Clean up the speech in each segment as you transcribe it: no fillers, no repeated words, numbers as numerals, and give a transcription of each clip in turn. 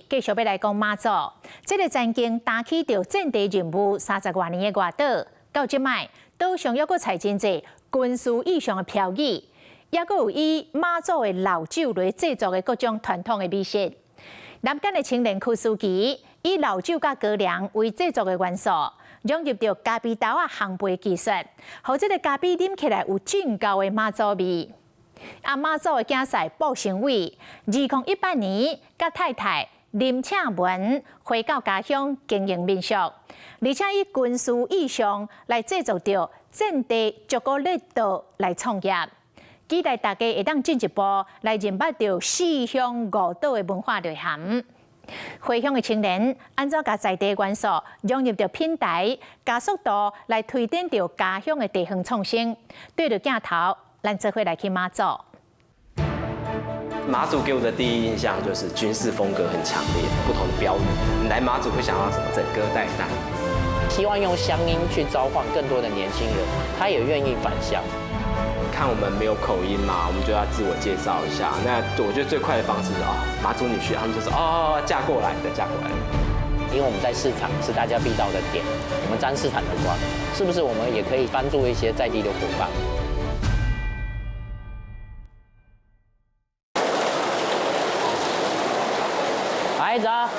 继续要来讲马祖。这个曾经担起着战地任务30多年的外岛，到即卖岛上还阁采真济军事意向的漂移，也阁有以马祖的老酒来制作的各种传统的美食。南港的青年区司机以老酒甲高粱为制作的元素，融入着咖啡豆烘焙技术，让这个咖啡啉起来有正高的马祖味。马祖的竞赛布成伟，2018年甲太太林庆文回到家乡经营民宿，而且以军事意向来制作着战地朱古力豆来创业。期待大家会当进一步来认捌着四乡五岛的文化内涵。回乡的青年按照甲在地元素融入着品牌，加速度来推展着家乡的地方创新。对着镜头，咱这回来去马祖。马祖给我的第一印象就是军事风格很强烈，不同的标语。你来马祖会想到什么？整歌带弹。希望用乡音去召唤更多的年轻人，他也愿意返乡。看我们没有口音嘛，我们就要自我介绍一下。那我觉得最快的方式是马祖女婿，他们就说嫁过来的，嫁过来的。因为我们在市场是大家必到的点，我们沾市场的光，是不是我们也可以帮助一些在地的伙伴？孩子啊，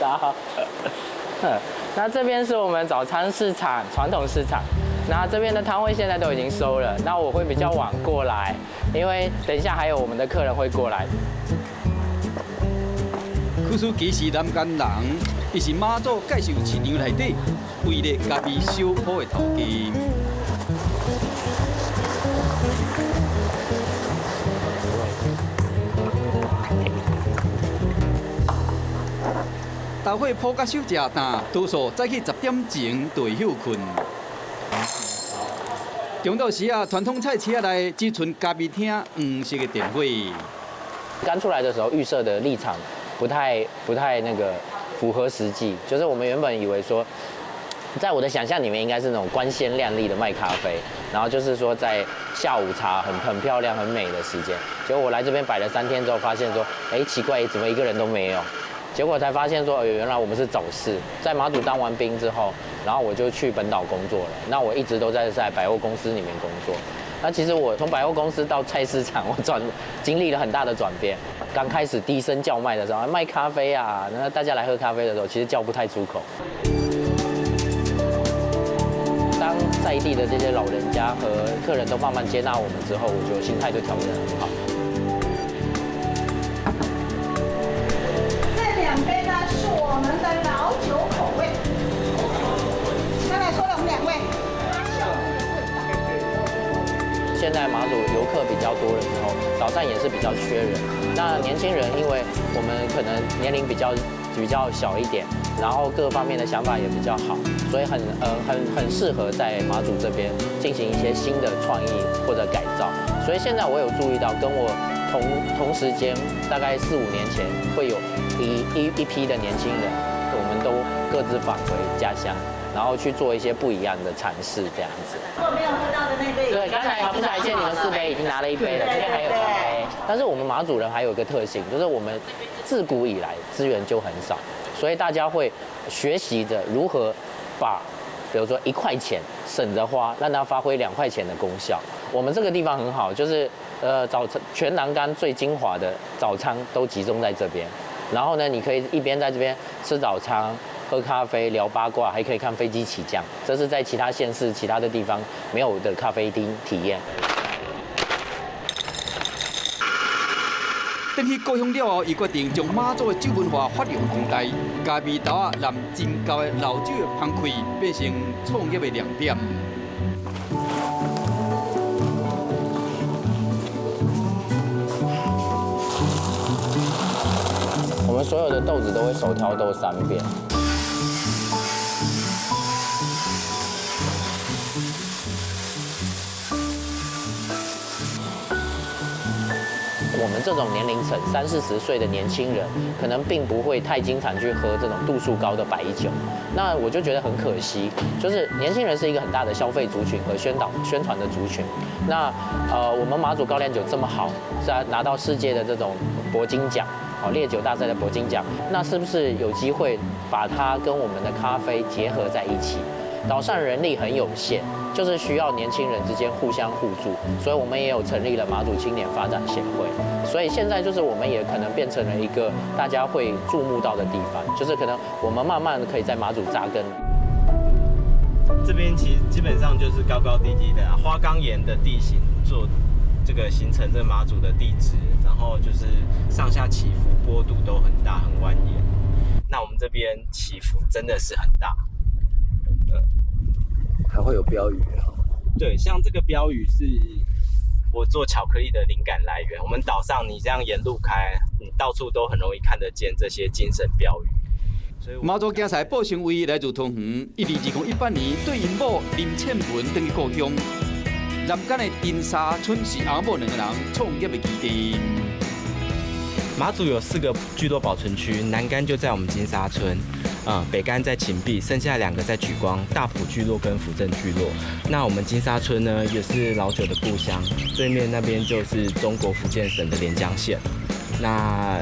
早。那这边是我们早餐市场，传统市场。那这边的摊位现在都已经收了，那我会比较晚过来，因为等一下还有我们的客人会过来。区司机是南竿人，伊是马祖介绍市场内底唯一咖啡小铺的头家。豆花铺甲手食淡，多数早起10点前就会休困。中昼时传统菜车内只剩咖啡厅黄色的电火。刚出来的时候预设的立场不太那个符合实际，就是我们原本以为说，在我的想象里面应该是那种光鲜亮丽的卖咖啡，然后就是说在下午茶很漂亮很美的时间，结果我来这边摆了3天之后，发现说，奇怪，怎么一个人都没有？结果才发现说，原来我们是早市。在马祖当完兵之后，然后我就去本岛工作了。那我一直都在百货公司里面工作。那其实我从百货公司到菜市场，我经历了很大的转变。刚开始低声叫卖的时候，卖咖啡啊，那大家来喝咖啡的时候，其实叫不太出口。当在地的这些老人家和客人都慢慢接纳我们之后，我觉得心态就调整得很好。我们的老酒口味，刚才说了我们2位。现在马祖游客比较多的时候，早上也是比较缺人。那年轻人，因为我们可能年龄比较小一点，然后各方面的想法也比较好，所以很适合在马祖这边进行一些新的创意或者改造。所以现在我有注意到，跟我同时间大概4、5年前会有一批的年轻人，我们都各自返回家乡，然后去做一些不一样的尝试，这样子。我没有喝到的那杯，对，刚才不是还见你们4杯已经拿了1杯了，这边还有3杯。但是我们马祖人还有一个特性，就是我们自古以来资源就很少，所以大家会学习着如何把，比如说1块钱省着花，让它发挥2块钱的功效。我们这个地方很好，就是早餐全南竿最精华的早餐都集中在这边。然后呢，你可以一边在这边吃早餐、喝咖啡、聊八卦，还可以看飞机起降。这是在其他县市、其他的地方没有的咖啡厅体验。回去故乡了后，伊决定将马祖的酒文化发扬光大，咖啡豆南真高的老酒的烘焙变成创业的亮点。我们所有的豆子都会手挑豆3遍。我们这种年龄层30、40岁的年轻人，可能并不会太经常去喝这种度数高的白酒。那我就觉得很可惜，就是年轻人是一个很大的消费族群和宣传的族群。那我们马祖高粱酒这么好，在拿到世界的这种铂金奖，烈酒大赛的铂金奖，那是不是有机会把它跟我们的咖啡结合在一起？岛上人力很有限，就是需要年轻人之间互相互助，所以我们也有成立了马祖青年发展协会。所以现在就是我们也可能变成了一个大家会注目到的地方，就是可能我们慢慢的可以在马祖扎根了。这边其实基本上就是高高低低的花岗岩的地形做这个形成这个马祖的地质，然后就是上下起伏坡度都很大很蜿蜒。那我们这边起伏真的是很大。还会有标语对，像这个标语是我做巧克力的灵感来源。我们岛上你这样沿路开，你到处都很容易看得见这些精神标语。马祖竞赛报成为来自桃园，122018年对因某林倩文登去故乡。南竿的金沙村是阿某2个人创业的基地。马祖有4个聚落保存区，南竿就在我们金沙村，北竿在芹壁，剩下2个在莒光，大埔聚落跟府镇聚落。那我们金沙村呢，也是老酒的故乡，对面那边就是中国福建省的连江县。那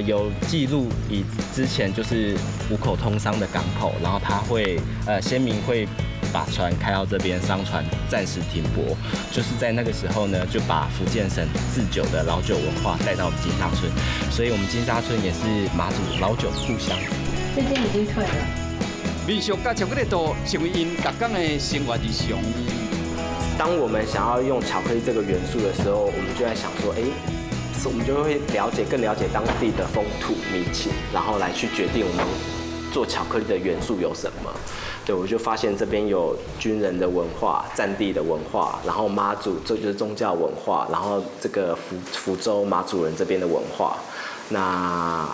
有记录以之前就是5口通商的港口，然后它会先民会把船开到这边，商船暂时停泊，就是在那个时候呢，就把福建省制酒的老酒文化带到我们金沙村，所以我们金沙村也是马祖老酒的故乡。这边已经退了。民俗甲巧克力豆成为因每天的生活日常。当我们想要用巧克力这个元素的时候，我们就在想说，我们就会更了解当地的风土民情，然后来去决定我们做巧克力的元素有什么。对，我就发现这边有军人的文化、战地的文化，然后妈祖这就是宗教文化，然后这个福州马祖人这边的文化，那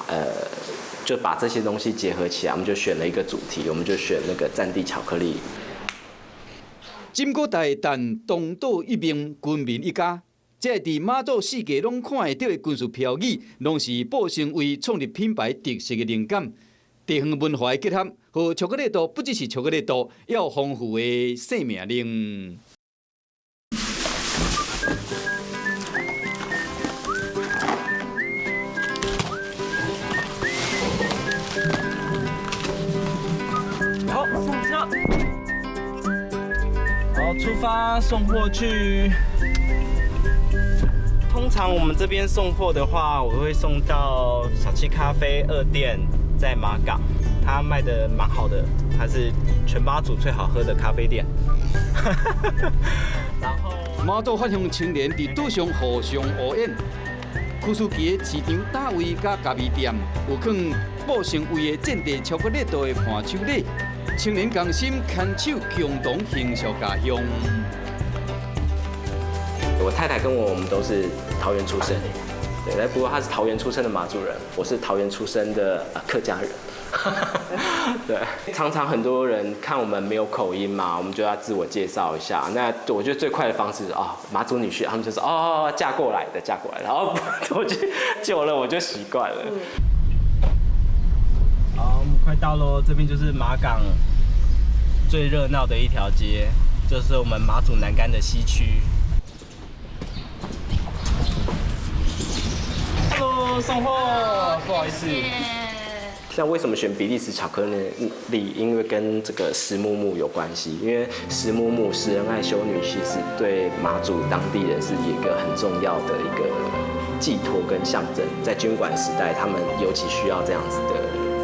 就把这些东西结合起来，我们就选了一个主题，我们就选那个战地巧克力。金国大但东岛一名军民一家。这伫马祖四界拢看会到的军事标语，拢是报成为创立品牌特色的灵感。地方文化的结合，和巧克力豆不只是巧克力豆，也有丰富的生命力。好，上车。好，出发送货去。通常我们这边送货的话，我会送到小七咖啡2店，在马港，它卖的蛮好的，它是全马祖最好喝的咖啡店。然后马祖发乡青年伫岛上互相互演，库斯基的市场大位甲咖啡店，有放报成为的战地巧克力豆的伴手礼，青年同心牵手共同行销家乡。我太太跟我们都是桃园出生，对，不过她是桃园出生的马祖人，我是桃园出生的客家人。对，常常很多人看我们没有口音嘛，我们就要自我介绍一下。那我觉得最快的方式是马祖女婿，他们就说嫁过来的，然后我就久了我就习惯了。好，我们快到喽，这边就是马港最热闹的一条街，就是我们马祖南竿的西区。Hello， 送货，不好意思。像为什么选比利时巧克力？因为跟这个石木木有关系。因为石木木、石人爱修女其实对马祖当地人是一个很重要的一个寄托跟象征。在军管时代，他们尤其需要这样子的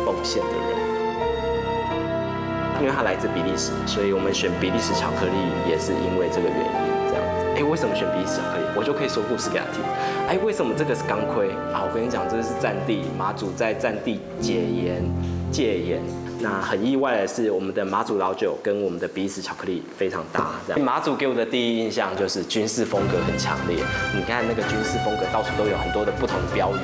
奉献的人。因为它来自比利时，所以我们选比利时巧克力也是因为这个原因。这样子，为什么选比利时巧克力？我就可以说故事给他听。为什么这个是钢盔啊？我跟你讲，这个是战地马祖在战地戒严。那很意外的是，我们的马祖老酒跟我们的比利时巧克力非常搭。马祖给我的第一印象就是军事风格很强烈。你看那个军事风格，到处都有很多的不同的标语。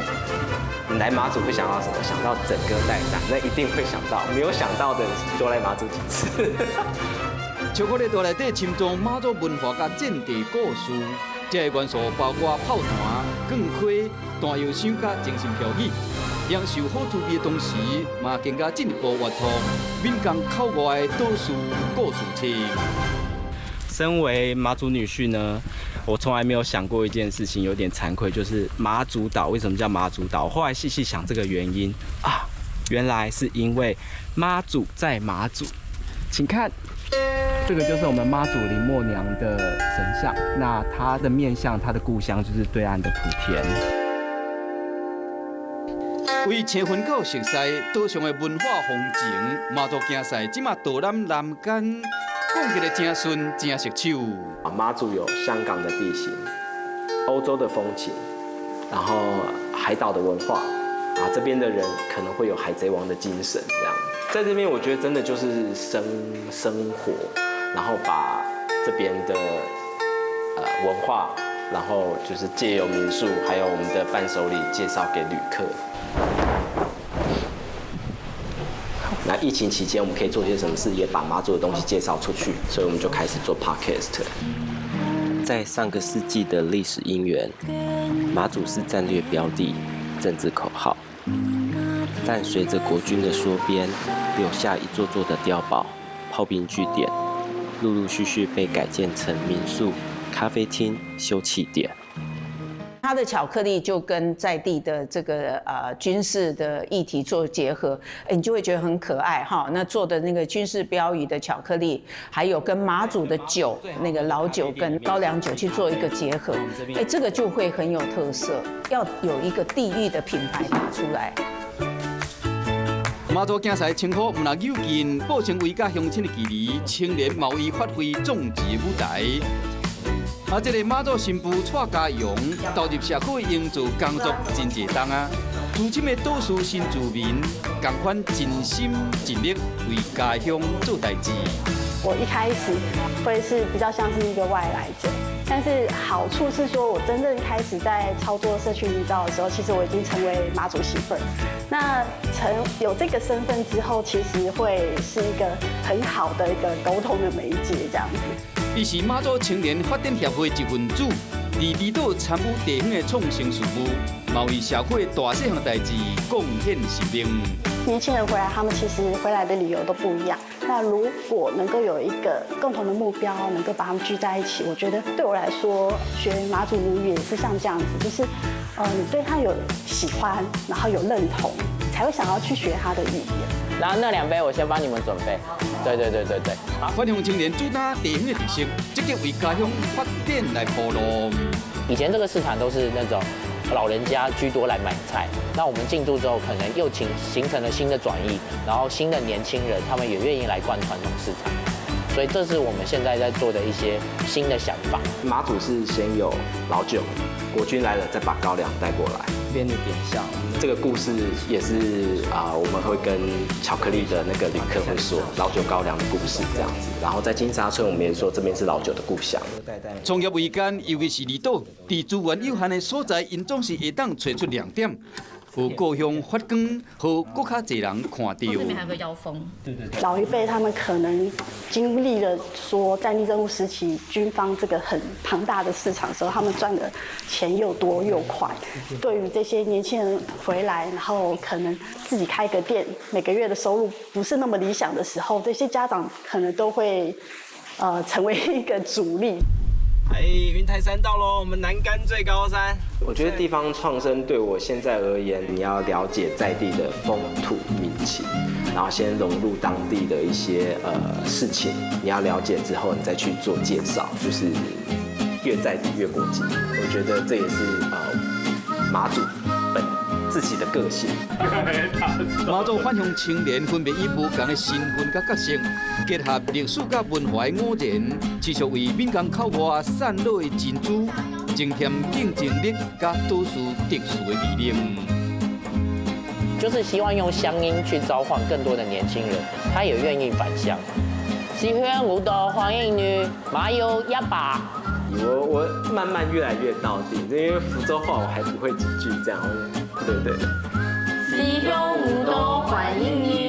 你来马祖会想到什么？想到整个带弹，那一定会想到。没有想到的多来马祖几次。巧克力豆内底浸装马祖文化甲战地故事，这个元素包括炮弹、钢盔、弹药箱甲精神标语。享受好滋味的同时，嘛更加进一步活出闽港口外的都市故事性。身为马祖女婿呢，我从来没有想过一件事情，有点惭愧，就是马祖岛为什么叫马祖岛？后来细细想这个原因啊，原来是因为妈祖在马祖。请看，这个就是我们妈祖林默娘的神像，那她的面向，她的故乡就是对岸的莆田。为青云到熟悉岛上的文化风情，马祖竞赛即马导览南竿，讲起来真顺真熟手。马祖有香港的地形、欧洲的风情，然后海岛的文化，这边的人可能会有海贼王的精神，这样。在这边，我觉得真的就是生活，然后把这边的文化，然后就是借由民宿，还有我们的伴手礼介绍给旅客。那疫情期间，我们可以做些什么事，也把马祖的东西介绍出去，所以我们就开始做 podcast。在上个世纪的历史因缘，马祖是战略标的、政治口号，但随着国军的缩编，留下一座座的碉堡、炮兵据点，陆陆续续被改建成民宿、咖啡厅、休憩点。它的巧克力就跟在地的这个军事的议题做结合，你就会觉得很可爱哈。那做的那个军事标语的巧克力，还有跟马祖的酒，那个老酒跟高粱酒去做一个结合，这个就会很有特色，要有一个地域的品牌打出来。马祖竞赛称呼唔能有劲，保证为甲乡亲的距离，青年贸易发挥壮志舞台。这个马祖新妇蔡家荣投入社会营造工作真侪重啊，如今的岛屿新住民同款尽心尽力为家乡做代志。我一开始会是比较像是一个外来者，但是好处是说，我真正开始在操作社区营造的时候，其实我已经成为马祖媳妇儿。那有这个身份之后，其实会是一个很好的一个沟通的媒介，这样子。伊是马祖青年发展协会一份子，伫离岛参与地方的创新事务，嘛为社会大细项代志贡献生命。年轻人回来，他们其实回来的理由都不一样。那如果能够有一个共同的目标，能够把他们聚在一起，我觉得对我来说，学马祖母语也是像这样子，就是你对他有喜欢，然后有认同，你才会想要去学他的语言。然后那2杯我先帮你们准备。对。返乡青年主打地方的特色，积极为家乡发展来铺路。以前这个市场都是那种老人家居多来买菜，那我们进驻之后，可能又形成了新的转移，然后新的年轻人他们也愿意来逛传统市场，所以这是我们现在在做的一些新的想法。马祖是先有老酒，国军来了再把高粱带过来，边的点香。这个故事也是我们会跟巧克力的那个旅客会说老酒高粱的故事这样子。然后在金沙村，我们也说这边是老酒的故乡。创业维艰，尤其是离岛，伫资源有限的所在，因总是会当找出亮点。有故乡发光，和更较侪人看到。这边还有个腰封。对。老一辈他们可能经历了说战地任务时期军方这个很庞大的市场的时候，他们赚的钱又多又快。对于这些年轻人回来，然后可能自己开个店，每个月的收入不是那么理想的时候，这些家长可能都会成为一个主力。云台山到喽，我们南竿最高山。我觉得地方创生对我现在而言，你要了解在地的风土民情，然后先融入当地的一些事情，你要了解之后，你再去做介绍，就是越在地越国际。我觉得这也是马祖自己的个性。马祖返乡青年分别以不同的身份甲角色，结合历史甲文化的偶然，持续为闽江口外散落的珍珠，增添竞争力甲都市特殊的魅力。就是希望用乡音去召唤更多的年轻人，他也愿意返乡。喜欢舞蹈欢迎你，麻油鸭把。我慢慢越来越到底，因为福州话我还不会几句这样。对。喜欢舞蹈欢迎你。